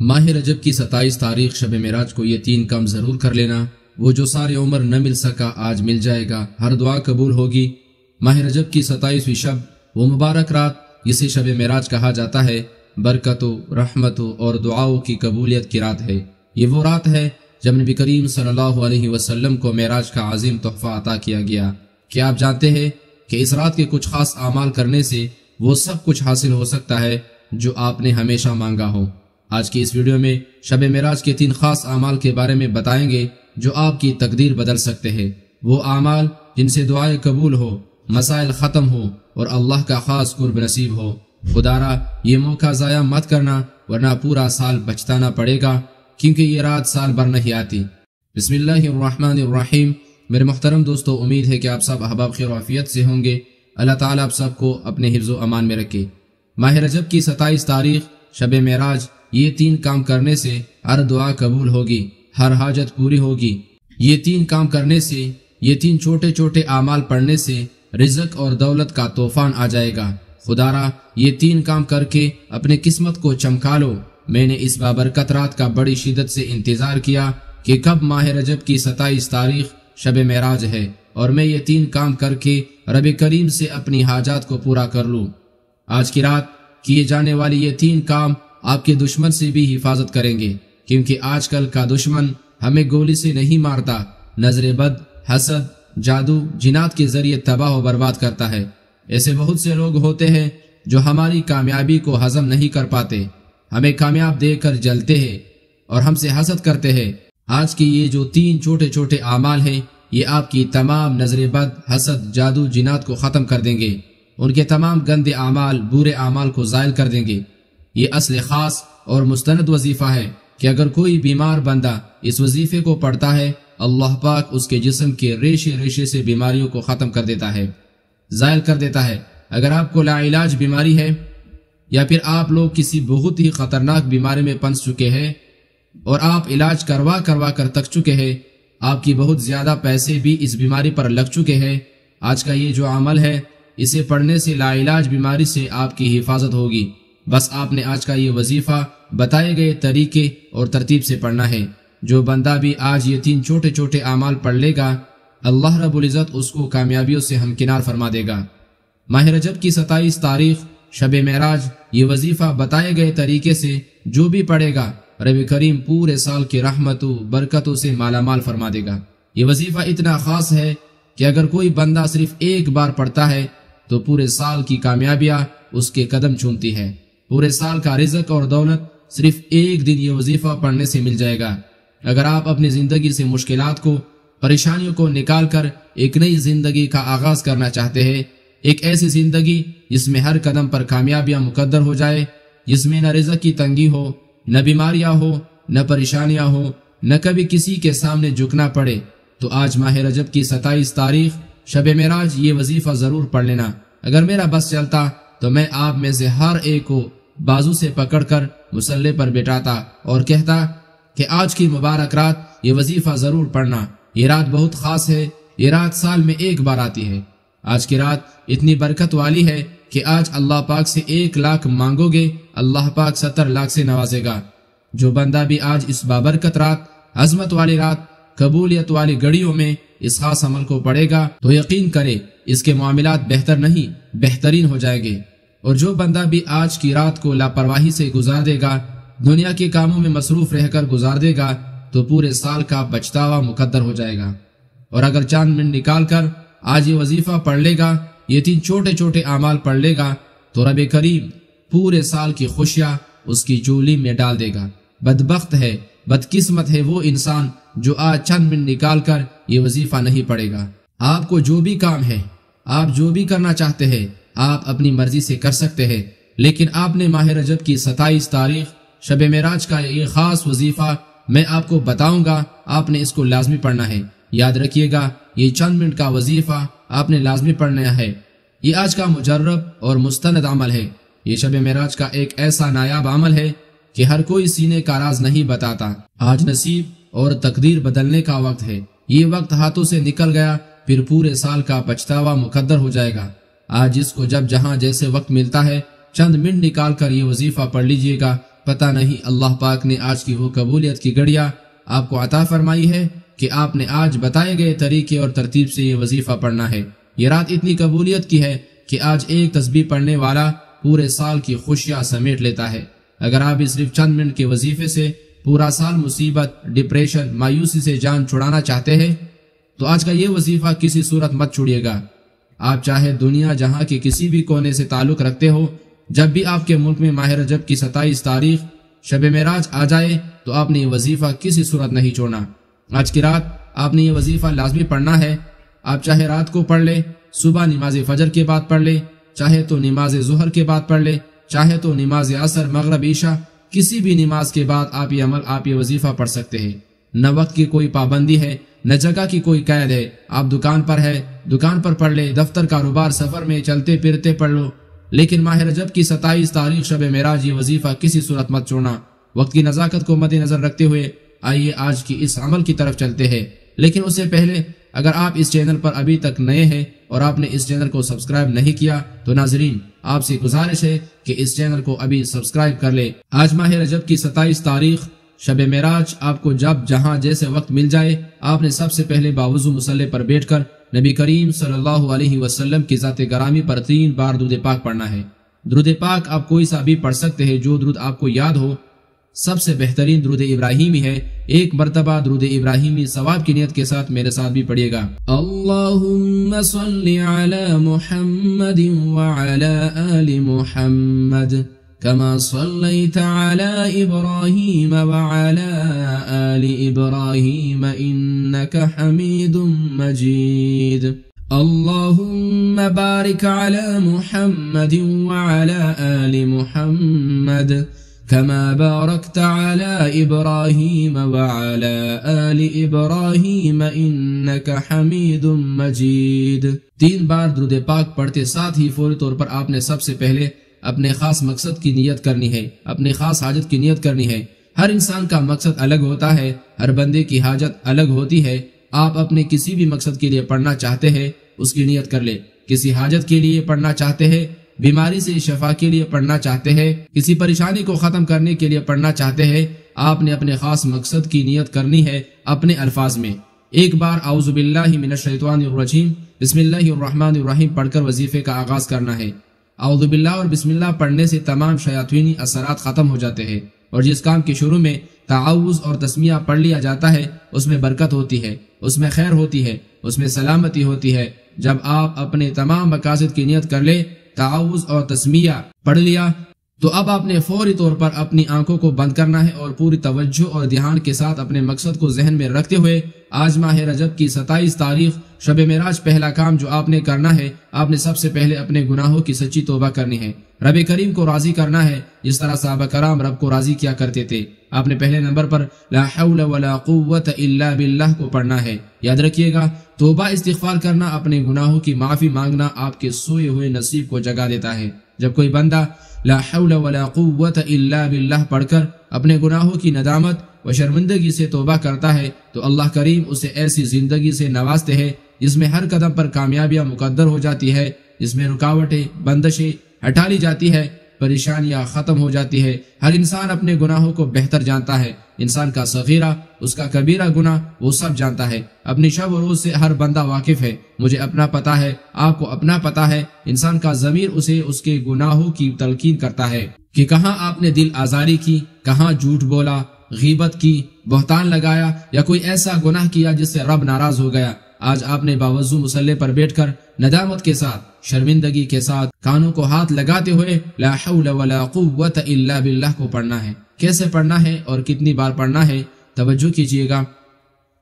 ماہ رجب کی 27 تاریخ شب معراج کو یہ 3 کام ضرور کر لینا۔ وہ جو سارے عمر نہ مل سکا آج مل جائے گا، ہر دعا قبول ہوگی۔ ماہ رجب کی 27ویں شب وہ مبارک رات جسے شب معراج کہا جاتا ہے، برکتوں، رحمتوں اور دعاؤں کی قبولیت کی رات ہے۔ یہ وہ رات ہے جب نبی کریم صلی اللہ علیہ وسلم کو معراج کا عظیم تحفہ عطا کیا گیا۔ کیا آپ جانتے ہیں کہ اس رات کے کچھ خاص اعمال کرنے سے وہ سب کچھ حاصل ہو سکتا ہے جو آپ نے ہمیشہ مانگا ہو؟ آج کی اس ویڈیو میں شب معراج کے 3 خاص اعمال کے بارے میں بتائیں گے جو آپ کی تقدیر بدل سکتے ہیں۔ وہ اعمال جن سے دعائیں قبول ہو، مسائل ختم ہو اور اللہ کا خاص قرب نصیب ہو۔ خدارا یہ موقع ضائع مت کرنا ورنہ پورا سال بچتانا پڑے گا، کیونکہ یہ رات سال بھر نہیں آتی۔ بسم اللہ الرحمن الرحیم۔ میرے محترم دوستو، امید ہے کہ آپ سب احباب خیر و عافیت سے ہوں گے۔ اللہ تعالیٰ آپ سب کو اپنے حفظ و امان میں رکھے۔ ماہ رجب کی 27 تاریخ شب معراج، یہ 3 کام کرنے سے ہر دعا قبول ہوگی، ہر حاجت پوری ہوگی۔ یہ 3 کام کرنے سے، یہ 3 چھوٹے چھوٹے اعمال پڑھنے سے رزق اور دولت کا طوفان آ جائے گا۔ خدارا یہ 3 کام کر کے اپنے قسمت کو چمکا لو۔ میں نے اس بابرکت رات کا بڑی شدت سے انتظار کیا کہ کب ماہ رجب کی 27 تاریخ شب معراج ہے اور میں یہ 3 کام کر کے رب کریم سے اپنی حاجات کو پورا کر لوں۔ آج کی رات کیے جانے والی یہ 3 کام آپ کے دشمن سے بھی حفاظت کریں گے، کیونکہ آج کل کا دشمن ہمیں گولی سے نہیں مارتا، نظر بد، حسد، جادو، جنات کے ذریعے تباہ و برباد کرتا ہے۔ ایسے بہت سے لوگ ہوتے ہیں جو ہماری کامیابی کو ہضم نہیں کر پاتے، ہمیں کامیاب دیکھ کر جلتے ہیں اور ہم سے حسد کرتے ہیں۔ آج کی یہ جو 3 چھوٹے چھوٹے اعمال ہیں، یہ آپ کی تمام نظر بد، حسد، جادو، جنات کو ختم کر دیں گے، ان کے تمام گندے اعمال، برے اعمال کو زائل کر دیں گے۔ یہ اصل خاص اور مستند وظیفہ ہے کہ اگر کوئی بیمار بندہ اس وظیفے کو پڑھتا ہے، اللہ پاک اس کے جسم کے ریشے ریشے سے بیماریوں کو ختم کر دیتا ہے، زائل کر دیتا ہے۔ اگر آپ کو لا علاج بیماری ہے یا پھر آپ لوگ کسی بہت ہی خطرناک بیماری میں پھنس چکے ہیں اور آپ علاج کروا کر تک چکے ہیں، آپ کی بہت زیادہ پیسے بھی اس بیماری پر لگ چکے ہیں، آج کا یہ جو عمل ہے اسے پڑھنے سے لا علاج بیماری سے آپ کی حفاظت ہوگی۔ بس آپ نے آج کا یہ وظیفہ بتائے گئے طریقے اور ترتیب سے پڑھنا ہے۔ جو بندہ بھی آج یہ 3 چھوٹے چھوٹے اعمال پڑھ لے گا، اللہ رب العزت اس کو کامیابیوں سے ہمکنار فرما دے گا۔ ماہ رجب کی 27 تاریخ شب معراج، یہ وظیفہ بتائے گئے طریقے سے جو بھی پڑھے گا، رب کریم پورے سال کی رحمتوں برکتوں سے مالا مال فرما دے گا۔ یہ وظیفہ اتنا خاص ہے کہ اگر کوئی بندہ صرف ایک بار پڑھتا ہے تو پورے سال کی کامیابیاں اس کے قدم چومتی ہے۔ پورے سال کا رزق اور دولت صرف ایک دن یہ وظیفہ پڑھنے سے مل جائے گا۔ اگر آپ اپنی زندگی سے مشکلات کو، پریشانیوں کو نکال کر ایک نئی زندگی کا آغاز کرنا چاہتے ہیں، ایک ایسی زندگی جس میں ہر قدم پر کامیابیاں مقدر ہو جائے، جس میں نہ رزق کی تنگی ہو، نہ بیماریاں ہو، نہ پریشانیاں ہو، نہ کبھی کسی کے سامنے جھکنا پڑے، تو آج ماہ رجب کی 27 تاریخ شب معراج یہ وظیفہ ضرور پڑھ لینا۔ اگر میرا بس چلتا تو میں آپ میں سے ہر ایک کو بازو سے پکڑ کر مصلی پر بٹھاتا اور کہتا کہ آج کی مبارک رات یہ وظیفہ ضرور پڑھنا۔ یہ رات بہت خاص ہے، یہ رات سال میں ایک بار آتی ہے۔ آج کی رات اتنی برکت والی ہے کہ آج اللہ پاک سے 1 لاکھ مانگو گے، اللہ پاک 70 لاکھ سے نوازے گا۔ جو بندہ بھی آج اس بابرکت رات، عظمت والی رات، قبولیت والی گھڑیوں میں اس خاص عمل کو پڑھے گا تو یقین کرے اس کے معاملات بہتر نہیں بہترین ہو جائیں گے۔ اور جو بندہ بھی آج کی رات کو لاپرواہی سے گزار دے گا، دنیا کے کاموں میں مصروف رہ کر گزار دے گا، تو پورے سال کا بچتاوا مقدر ہو جائے گا۔ اور اگر چاند منٹ نکال کر آج یہ وظیفہ پڑھ لے گا، یہ 3 چھوٹے چھوٹے اعمال پڑھ لے گا، تو رب کریم پورے سال کی خوشیاں اس کی چولی میں ڈال دے گا۔ بدبخت ہے، بدقسمت ہے وہ انسان جو آج چند منٹ نکال کر یہ وظیفہ نہیں پڑھے گا۔ آپ کو جو بھی کام ہے، آپ جو بھی کرنا چاہتے ہیں، آپ اپنی مرضی سے کر سکتے ہیں، لیکن آپ نے ماہ رجب کی 27 تاریخ شب معراج کا یہ خاص وظیفہ میں آپ کو بتاؤں گا، آپ نے اس کو لازمی پڑھنا ہے۔ یاد رکھیے گا، یہ چند منٹ کا وظیفہ آپ نے لازمی پڑھنا ہے۔ یہ آج کا مجرب اور مستند عمل ہے۔ یہ شب معراج کا ایک ایسا نایاب عمل ہے کہ ہر کوئی سینے کا راز نہیں بتاتا۔ آج نصیب اور تقدیر بدلنے کا وقت ہے۔ یہ وقت ہاتھوں سے نکل گیا، پھر پورے سال کا پچھتاوا مقدر ہو جائے گا۔ آج اس کو جب جہاں جیسے وقت ملتا ہے، چند منٹ نکال کر یہ وظیفہ پڑھ لیجئے گا، پتہ نہیں اللہ پاک نے آج کی وہ قبولیت کی گھڑیاں آپ کو عطا فرمائی ہے کہ آپ نے آج بتائے گئے طریقے اور ترتیب سے یہ وظیفہ پڑھنا ہے۔ یہ رات اتنی قبولیت کی ہے کہ آج ایک تسبیح پڑھنے والا پورے سال کی خوشیاں سمیٹ لیتا ہے۔ اگر آپ اس صرف چند منٹ کے وظیفے سے پورا سال مصیبت، ڈپریشن، مایوسی سے جان چھڑانا چاہتے ہیں تو آج کا یہ وظیفہ کسی صورت مت چھوڑیے گا۔ آپ چاہے دنیا جہاں کے کسی بھی کونے سے تعلق رکھتے ہو، جب بھی آپ کے ملک میں ماہ رجب کی 27 تاریخ شب معراج آ جائے تو آپ نے یہ وظیفہ کسی صورت نہیں چھوڑنا۔ آج کی رات آپ نے یہ وظیفہ لازمی پڑھنا ہے۔ آپ چاہے رات کو پڑھ لے، صبح نماز فجر کے بعد پڑھ لے، چاہے تو نماز ظہر کے بعد پڑھ لے، چاہے تو نماز عصر، مغرب، عشاء، کسی بھی نماز کے بعد آپ یہ وظیفہ پڑھ سکتے ہیں۔ نہ وقت کی کوئی پابندی ہے، نہ جگہ کی کوئی قید ہے۔ آپ دکان پر ہے، دکان پر پڑھ لے، دفتر، کاروبار، سفر میں چلتے پھرتے پڑھ لو، لیکن ماہ رجب کی 27 تاریخ شب معراج یہ وظیفہ کسی صورت مت چھوڑنا۔ وقت کی نزاکت کو مد نظر رکھتے ہوئے آئیے آج کی اس عمل کی طرف چلتے ہیں، لیکن اس سے پہلے اگر آپ اس چینل پر ابھی تک نئے ہیں اور آپ نے اس چینل کو سبسکرائب نہیں کیا تو ناظرین آپ سے گزارش ہے کہ اس چینل کو ابھی سبسکرائب کر لے۔ آج ماہ رجب کی 27 تاریخ شب معراج آپ کو جب جہاں جیسے وقت مل جائے آپ نے سب سے پہلے باوضو مصلی پر بیٹھ کر نبی کریم صلی اللہ علیہ وسلم کی ذات گرامی پر 3 بار درود پاک پڑھنا ہے۔ درود پاک آپ کوئی سا بھی پڑھ سکتے ہیں جو درود آپ کو یاد ہو۔ سب سے بہترین درود ابراہیمی ہے۔ ایک مرتبہ درود ابراہیمی ثواب کی نیت کے ساتھ میرے ساتھ بھی پڑھیے گا۔ اللہم صلی علی محمد وعلی آل محمد كما صليت على إبراهيم وعلى آل إبراهيم إنك حميد مجيد اللهم بارك على محمد وعلى آل محمد كما باركت على إبراهيم وعلى آل إبراهيم إنك حميد مجيد۔ 3 بار درود پاک پڑھتے ساتھ ہی فوری طور پر آپ نے سب سے پہلے اپنے خاص مقصد کی نیت کرنی ہے، اپنے خاص حاجت کی نیت کرنی ہے۔ ہر انسان کا مقصد الگ ہوتا ہے، ہر بندے کی حاجت الگ ہوتی ہے۔ آپ اپنے کسی بھی مقصد کے لیے پڑھنا چاہتے ہیں اس کی نیت کر لے۔ کسی حاجت کے لیے پڑھنا چاہتے ہیں، بیماری سے شفا کے لیے پڑھنا چاہتے ہیں، کسی پریشانی کو ختم کرنے کے لیے پڑھنا چاہتے ہیں، آپ نے اپنے خاص مقصد کی نیت کرنی ہے اپنے الفاظ میں۔ ایک بار اعوذ باللہ من الشیطان الرجیم بسم اللہ الرحمن الرحیم پڑھ کر وظیفے کا آغاز کرنا ہے۔ اعوذ باللہ اور بسم اللہ پڑھنے سے تمام شیاطینی اثرات ختم ہو جاتے ہیں، اور جس کام کے شروع میں تعوذ اور تسمیہ پڑھ لیا جاتا ہے اس میں برکت ہوتی ہے، اس میں خیر ہوتی ہے، اس میں سلامتی ہوتی ہے۔ جب آپ اپنے تمام مقاصد کی نیت کر لے، تعوذ اور تسمیہ پڑھ لیا، تو اب آپ نے فوری طور پر اپنی آنکھوں کو بند کرنا ہے اور پوری توجہ اور دھیان کے ساتھ اپنے مقصد کو ذہن میں رکھتے ہوئے آج ماہ رجب کی 27 تاریخ شب معراج پہلا کام جو آپ نے کرنا ہے، آپ نے سب سے پہلے اپنے گناہوں کی سچی توبہ کرنی ہے، رب کریم کو راضی کرنا ہے جس طرح صحابہ کرام رب کو راضی کیا کرتے تھے۔ آپ نے پہلے نمبر پر لا حول ولا قوت الا باللہ کو پڑھنا ہے۔ یاد رکھیے گا توبہ استغفار کرنا، اپنے گناہوں کی معافی مانگنا آپ کے سوئے ہوئے نصیب کو جگا دیتا ہے۔ جب کوئی بندہ لا حول ولا قوت الا باللہ پڑھ کر اپنے گناہوں کی ندامت و شرمندگی سے توبہ کرتا ہے تو اللہ کریم اسے ایسی زندگی سے نوازتے ہیں جس میں ہر قدم پر کامیابیاں مقدر ہو جاتی ہے، جس میں رکاوٹیں، بندشیں ہٹا لی جاتی ہے، پریشانیاں ختم ہو جاتی ہے۔ ہر انسان اپنے گناہوں کو بہتر جانتا ہے، انسان کا صغیرہ اس کا کبیرہ گناہ وہ سب جانتا ہے۔ اپنی شب و روز سے ہر بندہ واقف ہے، مجھے اپنا پتہ ہے، آپ کو اپنا پتہ ہے۔ انسان کا ضمیر اسے اس کے گناہوں کی تلقین کرتا ہے کہ کہاں آپ نے دل آزاری کی، کہاں جھوٹ بولا، غیبت کی، بہتان لگایا یا کوئی ایسا گناہ کیا جس سے رب ناراض ہو گیا۔ آج آپ نے باوضو مصلی پر بیٹھ کر ندامت کے ساتھ، شرمندگی کے ساتھ، کانوں کو ہاتھ لگاتے ہوئے لا حول ولا قوت الا باللہ کو پڑھنا ہے۔ کیسے پڑھنا ہے اور کتنی بار پڑھنا ہے توجہ کیجئے گا۔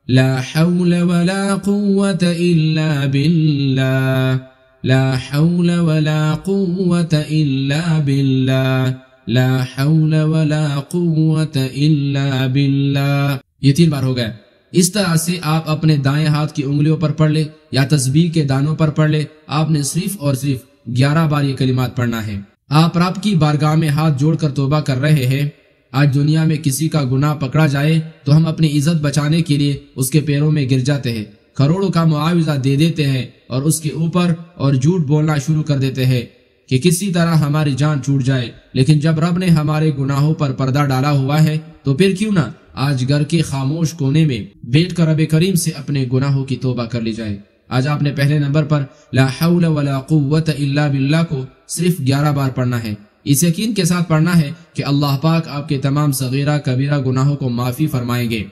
لا حول ولا قوت الا باللہ، لا حول ولا قوت الا باللہ، لا حول ولا قوت الا باللہ۔ یہ 3 بار ہو گیا۔ اس طرح سے آپ اپنے دائیں ہاتھ کی انگلیوں پر پڑھ لے یا تسبیح کے دانوں پر پڑھ لے۔ آپ نے صرف اور صرف 11 بار یہ کلمات پڑھنا ہے۔ آپ رب کی بارگاہ میں ہاتھ جوڑ کر توبہ کر رہے ہیں۔ آج دنیا میں کسی کا گناہ پکڑا جائے تو ہم اپنی عزت بچانے کے لیے اس کے پیروں میں گر جاتے ہیں، کروڑوں کا معاوضہ دے دیتے ہیں اور اس کے اوپر اور جھوٹ بولنا شروع کر دیتے ہیں۔ کہ کسی طرح ہماری جان چھوٹ جائے، لیکن جب رب نے ہمارے گناہوں پر پردہ ڈالا ہوا ہے تو پھر کیوں نہ آج گھر کے خاموش کونے میں بیٹھ کر رب کریم سے اپنے گناہوں کی توبہ کر لی جائے۔ آج آپ نے پہلے نمبر پر لا حول ولا قوت الا باللہ کو صرف 11 بار پڑھنا ہے۔ اس یقین کے ساتھ پڑھنا ہے کہ اللہ پاک آپ کے تمام صغیرہ کبیرہ گناہوں کو معافی فرمائیں گے۔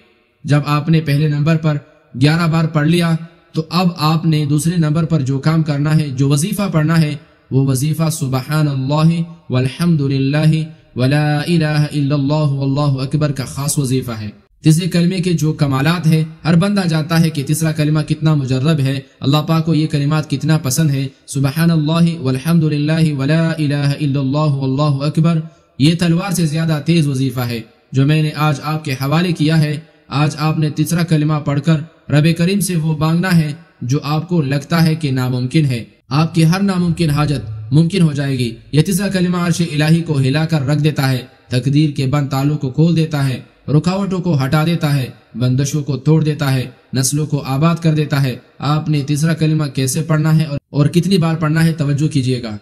جب آپ نے پہلے نمبر پر 11 بار پڑھ لیا تو اب آپ نے دوسرے نمبر پر جو کام کرنا ہے، جو وظیفہ پڑھنا ہے، وہ وظیفہ سبحان اللہ والحمد للہ ولا الہ الا اللہ واللہ اکبر کا خاص وظیفہ ہے۔ تیسرے کلمے کے جو کمالات ہے، ہر بندہ جانتا ہے کہ تیسرا کلمہ کتنا مجرب ہے، اللہ پاک کو یہ کلمات کتنا پسند ہے۔ سبحان اللہ والحمد للہ ولا الہ الا اللہ واللہ اکبر یہ تلوار سے زیادہ تیز وظیفہ ہے جو میں نے آج آپ کے حوالے کیا ہے۔ آج آپ نے تیسرا کلمہ پڑھ کر رب کریم سے وہ مانگنا ہے جو آپ کو لگتا ہے کہ ناممکن ہے۔ آپ کی ہر ناممکن حاجت ممکن ہو جائے گی۔ یہ تیسرا کلمہ عرش الہی کو ہلا کر رکھ دیتا ہے، تقدیر کے بند تالوں کو کھول دیتا ہے، رکاوٹوں کو ہٹا دیتا ہے، بندشوں کو توڑ دیتا ہے، نسلوں کو آباد کر دیتا ہے۔ آپ نے تیسرا کلمہ کیسے پڑھنا ہے اور کتنی بار پڑھنا ہے، توجہ کیجئے گا۔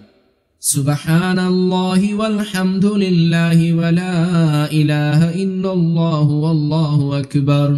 سبحان اللہ والحمد للہ ولا الہ الا اللہ واللہ اکبر۔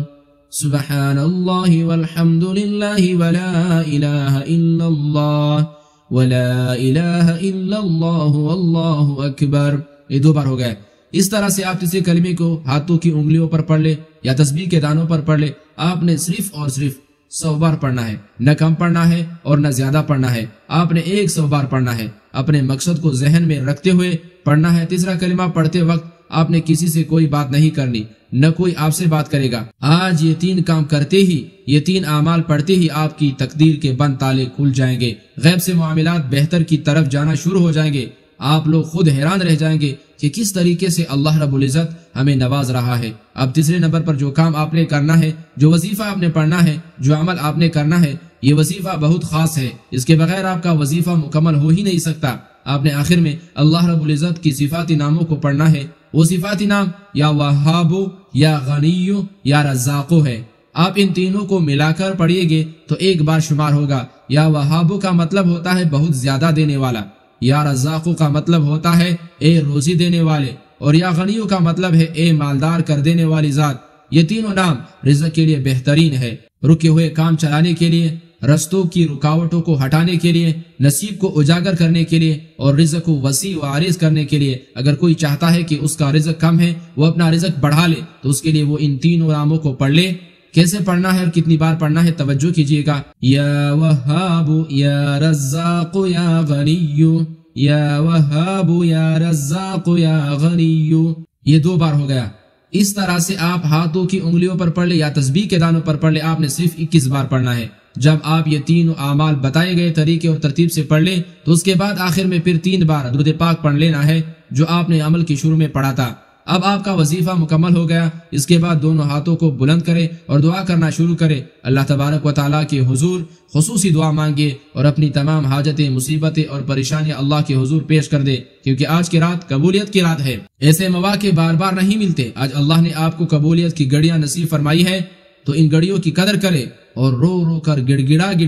سبحان اللہ والحمد للہ ولا الہ الا اللہ ولا الہ الا اللہ واللہ اکبر۔ یہ 2 بار ہو گئے۔ اس طرح سے آپ تیسرے کلمے کو ہاتھوں کی انگلیوں پر پڑھ لے یا تسبیح کے دانوں پر پڑھ لے۔ آپ نے صرف اور صرف 100 بار پڑھنا ہے، نہ کم پڑھنا ہے اور نہ زیادہ پڑھنا ہے۔ آپ نے 100 بار پڑھنا ہے، اپنے مقصد کو ذہن میں رکھتے ہوئے پڑھنا ہے۔ تیسرا کلمہ پڑھتے وقت آپ نے کسی سے کوئی بات نہیں کرنی، نہ کوئی آپ سے بات کرے گا۔ آج یہ 3 کام کرتے ہی، یہ 3 اعمال پڑھتے ہی آپ کی تقدیر کے بند تالے کھل جائیں گے، غیب سے معاملات بہتر کی طرف جانا شروع ہو جائیں گے۔ آپ لوگ خود حیران رہ جائیں گے کہ کس طریقے سے اللہ رب العزت ہمیں نواز رہا ہے۔ اب تیسرے نمبر پر جو کام آپ نے کرنا ہے، جو وظیفہ آپ نے پڑھنا ہے، جو عمل آپ نے کرنا ہے، یہ وظیفہ بہت خاص ہے۔ اس کے بغیر آپ کا وظیفہ مکمل ہو ہی نہیں سکتا۔ آپ نے آخر میں اللہ رب العزت کی صفاتی ناموں کو پڑھنا ہے۔ وہ صفاتی نام یا وہاب یا غنی یا رزاق ہے۔ آپ ان تینوں کو ملا کر پڑھیے گے تو ایک بار شمار ہوگا۔ یا وہاب کا مطلب ہوتا ہے بہت زیادہ دینے والا، یا رزاق کا مطلب ہوتا ہے اے روزی دینے والے، اور یا غنی کا مطلب ہے اے مالدار کر دینے والی ذات۔ یہ تینوں نام رزق کے لیے بہترین ہے، رکے ہوئے کام چلانے کے لیے، رستوں کی رکاوٹوں کو ہٹانے کے لیے، نصیب کو اجاگر کرنے کے لیے، اور رزق کو وسیع و عریض کرنے کے لیے۔ اگر کوئی چاہتا ہے کہ اس کا رزق کم ہے، وہ اپنا رزق بڑھا لے، تو اس کے لیے وہ ان تینوں ناموں کو پڑھ لے۔ کیسے پڑھنا ہے اور کتنی بار پڑھنا ہے، توجہ کیجئے گا۔ یا وہاب یا رزاق یا غنی، یا وہاب یا رزاق یا غنی، یہ 2 بار ہو گیا۔ اس طرح سے آپ ہاتھوں کی انگلیوں پر پڑھ لے یا تسبیح کے دانوں پر پڑھ لے، آپ نے صرف 21 بار پڑھنا ہے۔ جب آپ یہ 3 اعمال بتائے گئے طریقے اور ترتیب سے پڑھ لیں تو اس کے بعد آخر میں پھر 3 بار درود پاک پڑھ لینا ہے جو آپ نے عمل کے شروع میں پڑھا تھا۔ اب آپ کا وظیفہ مکمل ہو گیا۔ اس کے بعد دونوں ہاتھوں کو بلند کرے اور دعا کرنا شروع کرے۔ اللہ تبارک و تعالیٰ کے حضور خصوصی دعا مانگے اور اپنی تمام حاجتیں، مصیبتیں اور پریشانیاں اللہ کے حضور پیش کر دے، کیونکہ آج کی رات قبولیت کی رات ہے۔ ایسے مواقع بار بار نہیں ملتے۔ آج اللہ نے آپ کو قبولیت کی گھڑیاں نصیب فرمائی ہے، تو ان گھڑیوں کی قدر کرے اور رو رو کر گڑ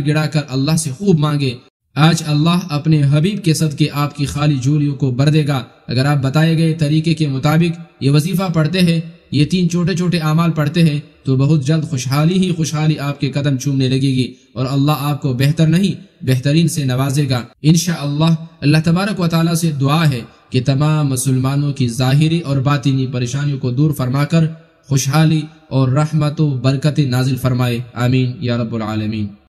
گڑا کر اللہ سے خوب مانگے۔ آج اللہ اپنے حبیب کے صدقے آپ کی خالی جھولیوں کو بھر دے گا۔ اگر آپ بتائے گئے طریقے کے مطابق یہ وظیفہ پڑھتے ہیں، یہ 3 چھوٹے چھوٹے اعمال پڑھتے ہیں، تو بہت جلد خوشحالی آپ کے قدم چومنے لگے گی اور اللہ آپ کو بہتر نہیں بہترین سے نوازے گا انشاءاللہ۔ اللہ تبارک و تعالیٰ سے دعا ہے کہ تمام مسلمانوں کی ظاہری اور باطنی پریشانیوں کو دور فرما کر خوشحالی اور رحمت و برکت نازل فرمائے، آمین یا رب العالمین۔